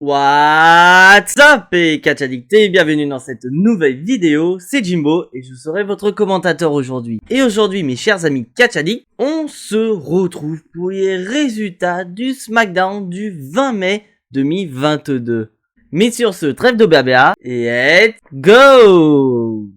What's up et catch addict et bienvenue dans cette nouvelle vidéo, c'est Jimbo et je serai votre commentateur aujourd'hui. Et aujourd'hui mes chers amis catch addict, on se retrouve pour les résultats du SmackDown du 20 mai 2022. Mais sur ce, trêve de blabla et let's go!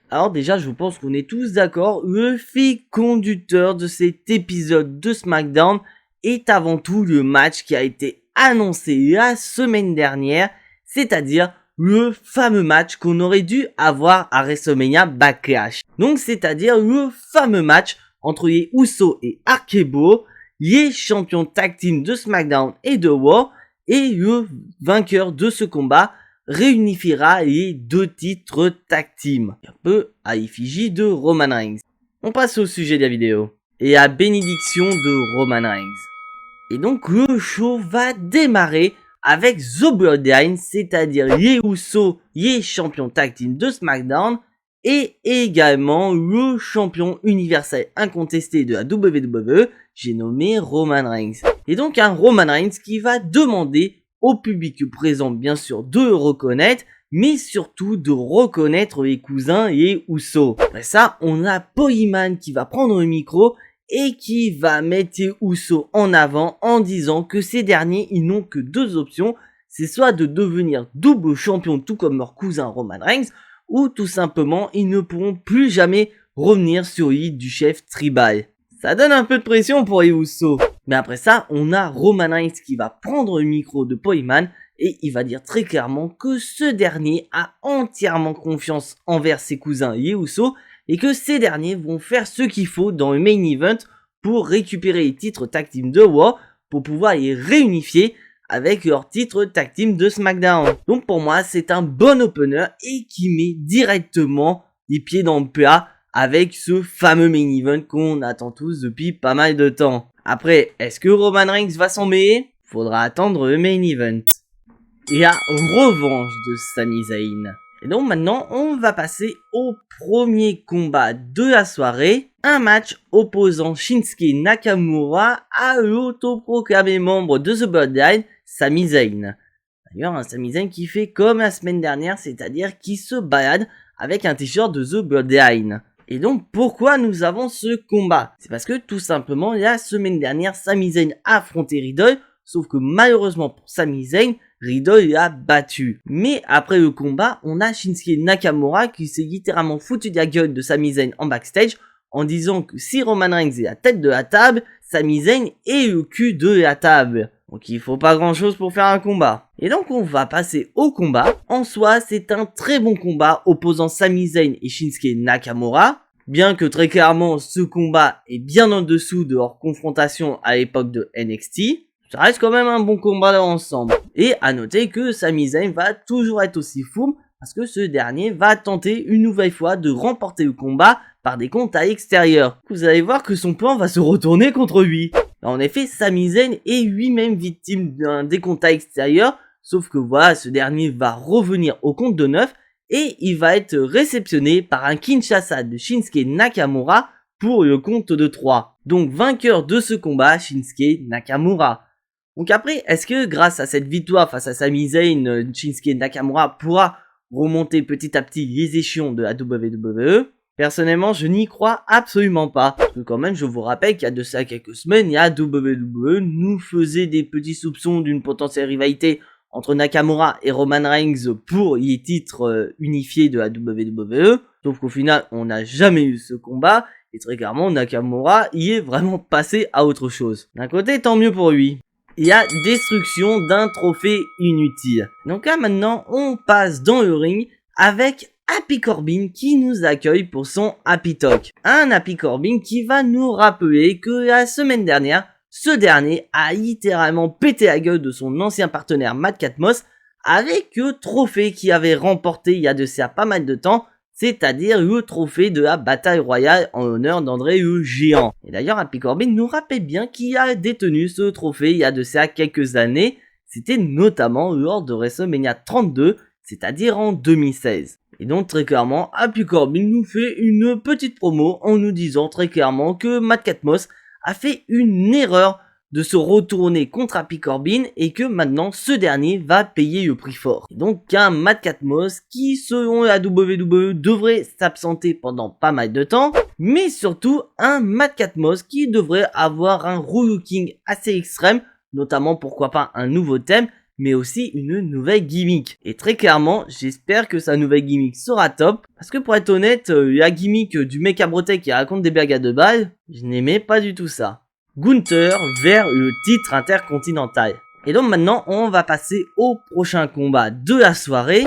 Alors déjà, je pense qu'on est tous d'accord, le fil conducteur de cet épisode de SmackDown est avant tout le match qui a été annoncé la semaine dernière, c'est-à-dire le fameux match qu'on aurait dû avoir à WrestleMania Backlash. Donc c'est-à-dire le fameux match entre les Usos et Arkebo, les champions tag team de SmackDown et de Raw, et le vainqueur de ce combat réunifiera les deux titres tag team, un peu à l'effigie de Roman Reigns. On passe au sujet de la vidéo, et à bénédiction de Roman Reigns. Et donc le show va démarrer avec The Bloodline, c'est-à-dire les Usos, les champions tag team de SmackDown, et également le champion universel incontesté de la WWE, j'ai nommé Roman Reigns. Et donc un Roman Reigns qui va demander au public présent bien sûr de le reconnaître, mais surtout de reconnaître les cousins et Usos. Après ça, on a Paul Heyman qui va prendre le micro et qui va mettre les Usos en avant en disant que ces derniers, ils n'ont que deux options, c'est soit de devenir double champion tout comme leur cousin Roman Reigns, ou tout simplement ils ne pourront plus jamais revenir sur l'île du chef tribal. Ça donne un peu de pression pour les Usos. Mais après ça, on a Roman Reigns qui va prendre le micro de Paul Heyman et il va dire très clairement que ce dernier a entièrement confiance envers ses cousins les Usos et que ces derniers vont faire ce qu'il faut dans le main event pour récupérer les titres tag team de Raw pour pouvoir les réunifier avec leur titre tag team de SmackDown. Donc pour moi, c'est un bon opener et qui met directement les pieds dans le plat avec ce fameux main event qu'on attend tous depuis pas mal de temps. Après, est-ce que Roman Reigns va s'en mêler? Faudra attendre le main event. Et la revanche de Sami Zayn. Et donc maintenant, on va passer au premier combat de la soirée. Un match opposant Shinsuke Nakamura à l'autoproclamé membre de The Bloodline, Sami Zayn. D'ailleurs, un Sami Zayn qui fait comme la semaine dernière, c'est-à-dire qui se balade avec un t-shirt de The Bloodline. Et donc, pourquoi nous avons ce combat? C'est parce que, tout simplement, la semaine dernière, Sami Zayn a affronté Riddle, sauf que malheureusement pour Sami Zayn, Riddle l'a battu. Mais après le combat, on a Shinsuke Nakamura qui s'est littéralement foutu de la gueule de Sami Zayn en backstage, en disant que si Roman Reigns est la tête de la table, Sami Zayn est le cul de la table. Donc il faut pas grand chose pour faire un combat. Et donc on va passer au combat. En soi, c'est un très bon combat opposant Sami Zayn et Shinsuke Nakamura. Bien que très clairement, ce combat est bien en dessous de leur confrontation à l'époque de NXT. Ça reste quand même un bon combat dans l'ensemble. Et à noter que Sami Zayn va toujours être aussi fou parce que ce dernier va tenter une nouvelle fois de remporter le combat par des comptes à l'extérieur. Vous allez voir que son plan va se retourner contre lui. En effet, Sami Zayn est lui-même victime d'un décompte à extérieur, sauf que voilà, ce dernier va revenir au compte de 9 et il va être réceptionné par un Kinshasa de Shinsuke Nakamura pour le compte de 3. Donc vainqueur de ce combat, Shinsuke Nakamura. Donc après, est-ce que grâce à cette victoire face à Sami Zayn, Shinsuke Nakamura pourra remonter petit à petit les échelons de la WWE? Personnellement, je n'y crois absolument pas. Parce que quand même, je vous rappelle qu'il y a de ça quelques semaines, il y a WWE nous faisait des petits soupçons d'une potentielle rivalité entre Nakamura et Roman Reigns pour les titres unifiés de la WWE. Sauf qu'au final, on n'a jamais eu ce combat. Et très clairement, Nakamura y est vraiment passé à autre chose. D'un côté, tant mieux pour lui. Il y a destruction d'un trophée inutile. Donc là, maintenant, on passe dans le ring avec Happy Corbin qui nous accueille pour son Happy Talk. Un Happy Corbin qui va nous rappeler que la semaine dernière, ce dernier a littéralement pété la gueule de son ancien partenaire Matt Catmos avec le trophée qu'il avait remporté il y a de ça pas mal de temps, c'est-à-dire le trophée de la bataille royale en l'honneur d'André le Géant. Et d'ailleurs, Happy Corbin nous rappelle bien qu'il a détenu ce trophée il y a de ça quelques années, c'était notamment lors de WrestleMania 32, c'est-à-dire en 2016. Et donc très clairement, Happy Corbin nous fait une petite promo en nous disant très clairement que Madcap Moss a fait une erreur de se retourner contre Happy Corbin et que maintenant ce dernier va payer le prix fort. Et donc un Madcap Moss qui selon la WWE devrait s'absenter pendant pas mal de temps, mais surtout un Madcap Moss qui devrait avoir un relooking assez extrême, notamment pourquoi pas un nouveau thème, mais aussi une nouvelle gimmick. Et très clairement, j'espère que sa nouvelle gimmick sera top, parce que pour être honnête, la gimmick du mec à bretelles qui raconte des blagues à 2 balles, je n'aimais pas du tout ça. Gunther vers le titre intercontinental. Et donc maintenant, on va passer au prochain combat de la soirée.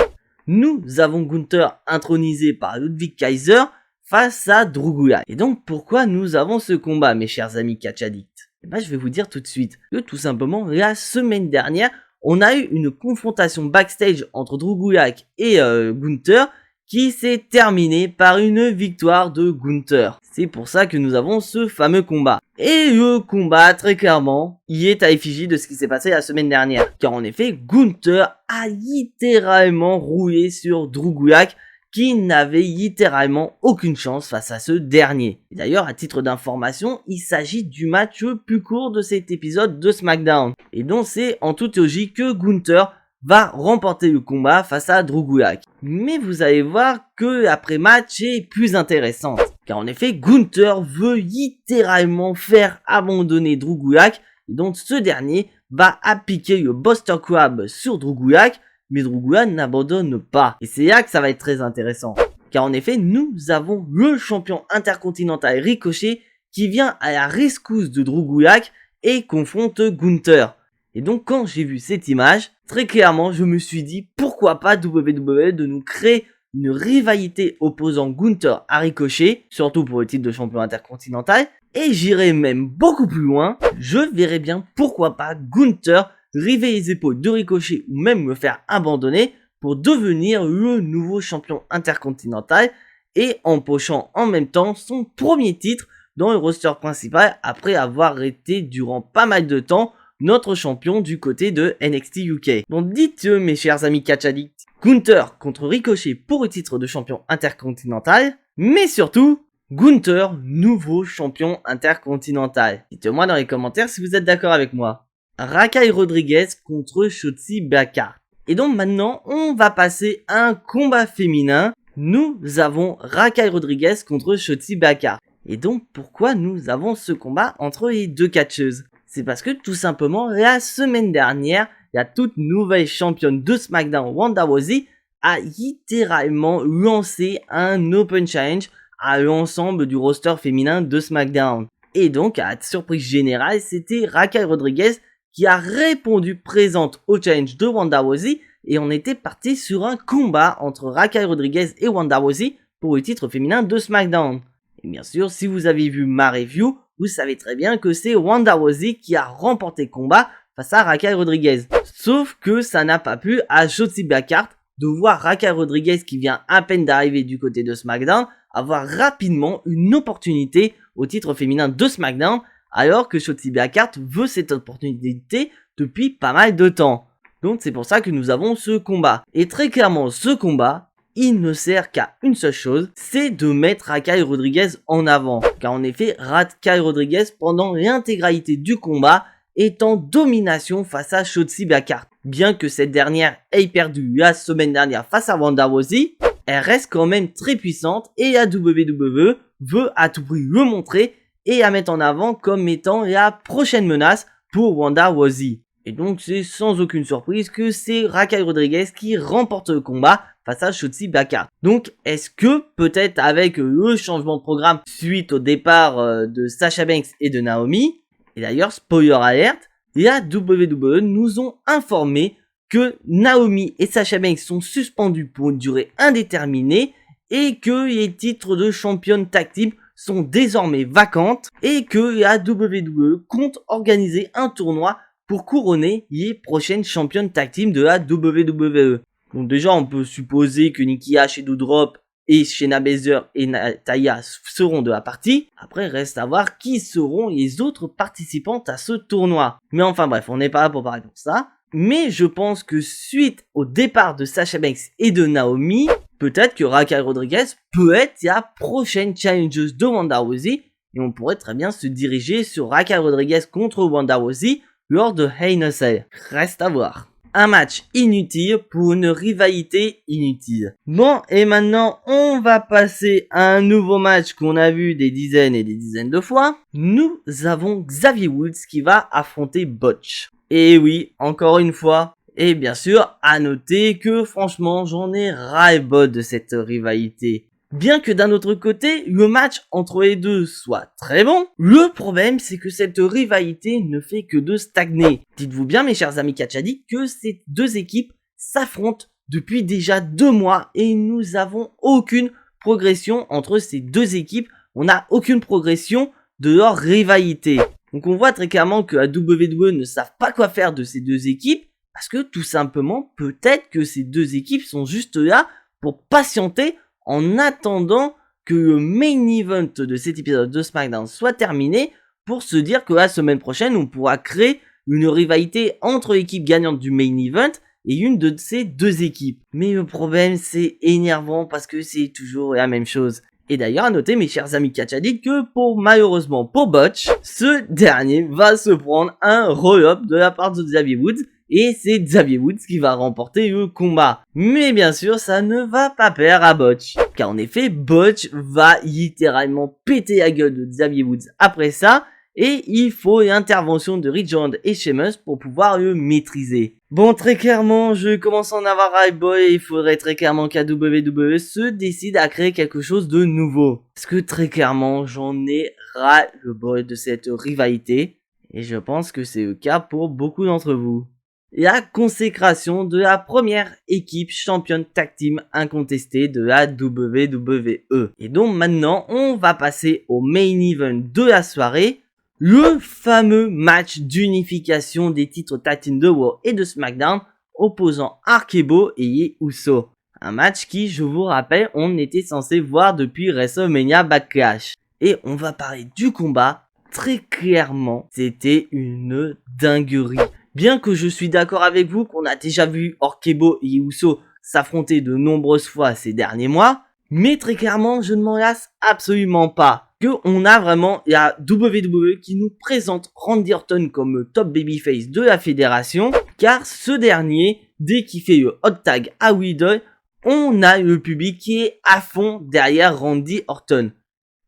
Nous avons Gunther intronisé par Ludwig Kaiser face à Drew Gulak. Et donc pourquoi nous avons ce combat, mes chers amis catch addicts? Et ben, je vais vous dire tout de suite que tout simplement, la semaine dernière, on a eu une confrontation backstage entre Drew Gulak et Gunther qui s'est terminée par une victoire de Gunther. C'est pour ça que nous avons ce fameux combat. Et le combat, très clairement, y est à effigie de ce qui s'est passé la semaine dernière. Car en effet, Gunther a littéralement roulé sur Drew Gulak qui n'avait littéralement aucune chance face à ce dernier. Et d'ailleurs, à titre d'information, il s'agit du match le plus court de cet épisode de SmackDown. Et donc c'est en toute logique que Gunther va remporter le combat face à Drew Gulak. Mais vous allez voir que l'après-match est plus intéressante. Car en effet, Gunther veut littéralement faire abandonner Drew Gulak. Et donc ce dernier va appliquer le Buster Crab sur Drew Gulak. Mais Drew Gulak n'abandonne pas. Et c'est là que ça va être très intéressant. Car en effet, nous avons le champion intercontinental Ricochet qui vient à la rescousse de Drew Gulak et confronte Gunther. Et donc quand j'ai vu cette image, très clairement je me suis dit pourquoi pas WWE de nous créer une rivalité opposant Gunther à Ricochet, surtout pour le titre de champion intercontinental, et j'irai même beaucoup plus loin, je verrais bien pourquoi pas Gunther river les épaules de Ricochet ou même me faire abandonner pour devenir le nouveau champion intercontinental et empochant en même temps son premier titre dans le roster principal après avoir été durant pas mal de temps notre champion du côté de NXT UK. Donc dites-le mes chers amis catch addicts, Gunther contre Ricochet pour le titre de champion intercontinental, mais surtout Gunther, nouveau champion intercontinental. Dites-moi dans les commentaires si vous êtes d'accord avec moi. Raquel Rodriguez contre Shotzi Blackheart. Et donc maintenant, on va passer à un combat féminin. Nous avons Raquel Rodriguez contre Shotzi Blackheart. Et donc pourquoi nous avons ce combat entre les deux catcheuses? C'est parce que tout simplement, la semaine dernière, la toute nouvelle championne de SmackDown, Ronda Rousey, a littéralement lancé un Open Challenge à l'ensemble du roster féminin de SmackDown. Et donc, à la surprise générale, c'était Raquel Rodriguez qui a répondu présente au challenge de Ronda Rousey et on était parti sur un combat entre Raquel Rodriguez et Ronda Rousey pour le titre féminin de SmackDown. Et bien sûr, si vous avez vu ma review, vous savez très bien que c'est Ronda Rousey qui a remporté le combat face à Raquel Rodriguez. Sauf que ça n'a pas plu à Shotzi Blackheart de voir Raquel Rodriguez qui vient à peine d'arriver du côté de SmackDown avoir rapidement une opportunité au titre féminin de SmackDown alors que Shotzi Blackheart veut cette opportunité depuis pas mal de temps. Donc c'est pour ça que nous avons ce combat. Et très clairement ce combat, il ne sert qu'à une seule chose, c'est de mettre Raquel Rodriguez en avant. Car en effet, Raquel Rodriguez pendant l'intégralité du combat est en domination face à Shotzi Blackheart. Bien que cette dernière ait perdu la semaine dernière face à Ronda Rousey, elle reste quand même très puissante et la WWE veut à tout prix le montrer et la mettre en avant comme étant la prochaine menace pour Ronda Rousey. Et donc c'est sans aucune surprise que c'est Raquel Rodriguez qui remporte le combat face à Shotzi Blackheart. Donc est-ce que peut-être avec le changement de programme suite au départ de Sasha Banks et de Naomi, et d'ailleurs spoiler alert, la WWE nous ont informé que Naomi et Sasha Banks sont suspendus pour une durée indéterminée et que les titres de championne tag team sont désormais vacantes et que la WWE compte organiser un tournoi pour couronner les prochaines championnes tag team de la WWE. Donc déjà on peut supposer que Nikki Ash et Doudrop et Shayna Baszler et Natalya seront de la partie. Après reste à voir qui seront les autres participantes à ce tournoi. Mais enfin bref, on n'est pas là pour parler de ça. Mais je pense que suite au départ de Sasha Banks et de Naomi, peut-être que Raquel Rodriguez peut être la prochaine challengeuse de Ronda Rousey et on pourrait très bien se diriger sur Raquel Rodriguez contre Ronda Rousey lors de Hell in a Cell. Reste à voir. Un match inutile pour une rivalité inutile. Bon, et maintenant, on va passer à un nouveau match qu'on a vu des dizaines et des dizaines de fois. Nous avons Xavier Woods qui va affronter Butch. Et oui, encore une fois, et bien sûr, à noter que franchement, j'en ai ras-le-bol de cette rivalité. Bien que d'un autre côté, le match entre les deux soit très bon, le problème c'est que cette rivalité ne fait que de stagner. Dites-vous bien mes chers amis catchadicts que ces deux équipes s'affrontent depuis déjà 2 mois et nous avons aucune progression entre ces deux équipes. On n'a aucune progression de leur rivalité. Donc on voit très clairement que la WWE ne savent pas quoi faire de ces deux équipes parce que tout simplement peut-être que ces deux équipes sont juste là pour patienter en attendant que le main event de cet épisode de SmackDown soit terminé pour se dire que la semaine prochaine on pourra créer une rivalité entre l'équipe gagnante du main event et une de ces deux équipes. Mais le problème c'est énervant parce que c'est toujours la même chose. Et d'ailleurs à noter mes chers amis catchadicts que malheureusement pour Butch, ce dernier va se prendre un roll-up de la part de Xavier Woods. Et c'est Xavier Woods qui va remporter le combat. Mais bien sûr, ça ne va pas plaire à Butch. Car en effet, Butch va littéralement péter la gueule de Xavier Woods après ça. Et il faut l'intervention de Rich Holland et Sheamus pour pouvoir le maîtriser. Bon, très clairement, je commence à en avoir ras-le-bol et il faudrait très clairement qu'à WWE se décide à créer quelque chose de nouveau. Parce que très clairement, j'en ai ras-le-bol de cette rivalité. Et je pense que c'est le cas pour beaucoup d'entre vous. La consécration de la première équipe championne tag team incontestée de la WWE. Et donc maintenant, on va passer au main event de la soirée, le fameux match d'unification des titres tag team de Raw et de SmackDown opposant Arkebo et Jey Uso. Un match qui, je vous rappelle, on était censé voir depuis WrestleMania Backlash. Et on va parler du combat. Très clairement, c'était une dinguerie. Bien que je suis d'accord avec vous qu'on a déjà vu Arkebo et Jey Uso s'affronter de nombreuses fois ces derniers mois, mais très clairement, je ne m'en lasse absolument pas. Que on a vraiment la WWE qui nous présente Randy Orton comme le top babyface de la fédération, car ce dernier, dès qu'il fait le hot tag à Riddle, on a le public qui est à fond derrière Randy Orton.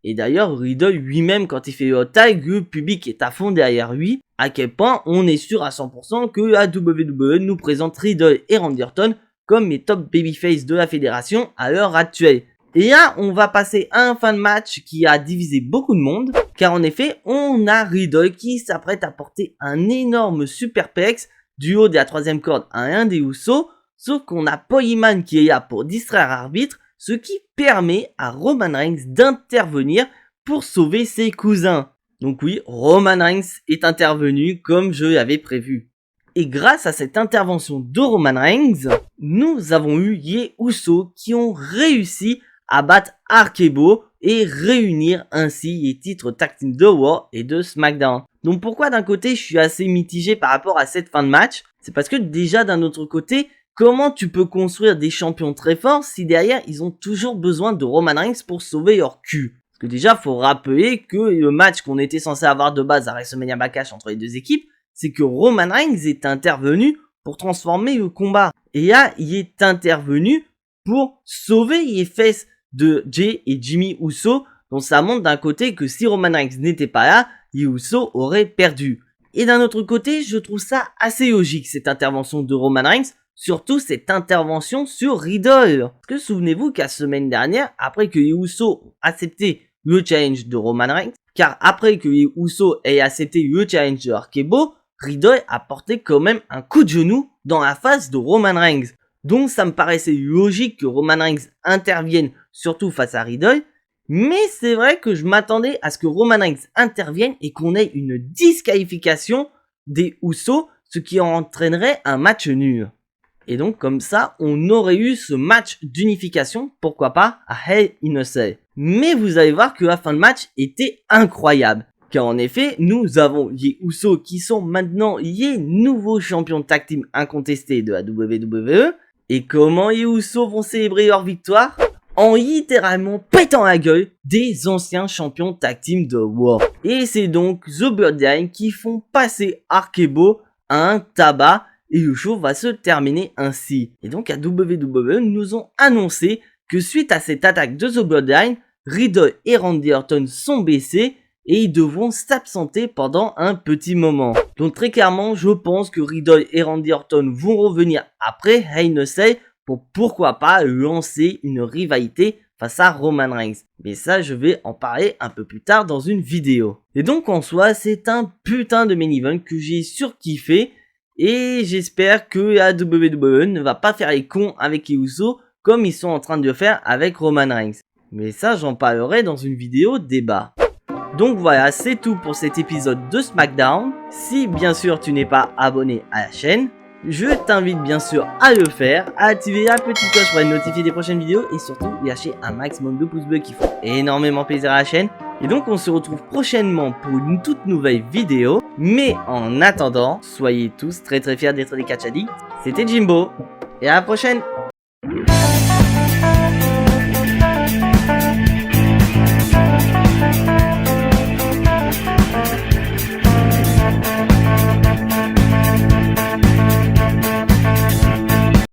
Et d'ailleurs, Riddle lui-même, quand il fait le hot tag, le public est à fond derrière lui. À quel point on est sûr à 100% que la WWE nous présente Riddle et Randy Orton comme les top babyface de la fédération à l'heure actuelle. Et là, on va passer à un fin de match qui a divisé beaucoup de monde, car en effet, on a Riddle qui s'apprête à porter un énorme superplex du haut de la troisième corde à un des Usos, sauf qu'on a Paul Heyman qui est là pour distraire l'arbitre, ce qui permet à Roman Reigns d'intervenir pour sauver ses cousins. Donc oui, Roman Reigns est intervenu comme je l'avais prévu. Et grâce à cette intervention de Roman Reigns, nous avons eu Jey Uso qui ont réussi à battre Arkebo et réunir ainsi les titres tag team de Raw et de SmackDown. Donc pourquoi d'un côté je suis assez mitigé par rapport à cette fin de match? C'est parce que déjà d'un autre côté, comment tu peux construire des champions très forts si derrière ils ont toujours besoin de Roman Reigns pour sauver leur cul? Parce que déjà faut rappeler que le match qu'on était censé avoir de base à WrestleMania Backlash entre les deux équipes, c'est que Roman Reigns est intervenu pour transformer le combat. Et là, il est intervenu pour sauver les fesses de Jey et Jimmy Uso. Donc ça montre d'un côté que si Roman Reigns n'était pas là, les Uso auraient perdu. Et d'un autre côté, je trouve ça assez logique cette intervention de Roman Reigns. Surtout cette intervention sur Riddle. Parce que souvenez-vous qu'à la semaine dernière, après que les Uso ont accepté le challenge de Roman Reigns, car après que les Uso aient accepté le challenge de Arkebo, Riddle a porté quand même un coup de genou dans la face de Roman Reigns. Donc ça me paraissait logique que Roman Reigns intervienne surtout face à Riddle. Mais c'est vrai que je m'attendais à ce que Roman Reigns intervienne et qu'on ait une disqualification des Usos, ce qui entraînerait un match nul. Et donc comme ça, on aurait eu ce match d'unification, pourquoi pas, à Hell in a Cell. Mais vous allez voir que la fin de match était incroyable. Car en effet, nous avons les Usos qui sont maintenant les nouveaux champions de tag team incontestés de la WWE. Et comment les Usos vont célébrer leur victoire? En littéralement pétant la gueule des anciens champions tag team de Raw. Et c'est donc The Bloodline qui font passer Arkebo à un tabac et le show va se terminer ainsi. Et donc à WWE nous ont annoncé que suite à cette attaque de The Bloodline, Riddle et Randy Orton sont blessés et ils devront s'absenter pendant un petit moment. Donc très clairement, je pense que Riddle et Randy Orton vont revenir après Hell in a Cell pour pourquoi pas lancer une rivalité face à Roman Reigns. Mais ça, je vais en parler un peu plus tard dans une vidéo. Et donc en soi, c'est un putain de main event que j'ai surkiffé et j'espère que la WWE ne va pas faire les cons avec les Usos comme ils sont en train de le faire avec Roman Reigns. Mais ça, j'en parlerai dans une vidéo débat. Donc voilà, c'est tout pour cet épisode de SmackDown. Si bien sûr tu n'es pas abonné à la chaîne, je t'invite bien sûr à le faire, à activer la petite cloche pour être notifié des prochaines vidéos et surtout lâcher un maximum de pouces bleus qui font énormément plaisir à la chaîne. Et donc on se retrouve prochainement pour une toute nouvelle vidéo. Mais en attendant, soyez tous très fiers d'être des Catch Addicts. C'était Jimbo et à la prochaine.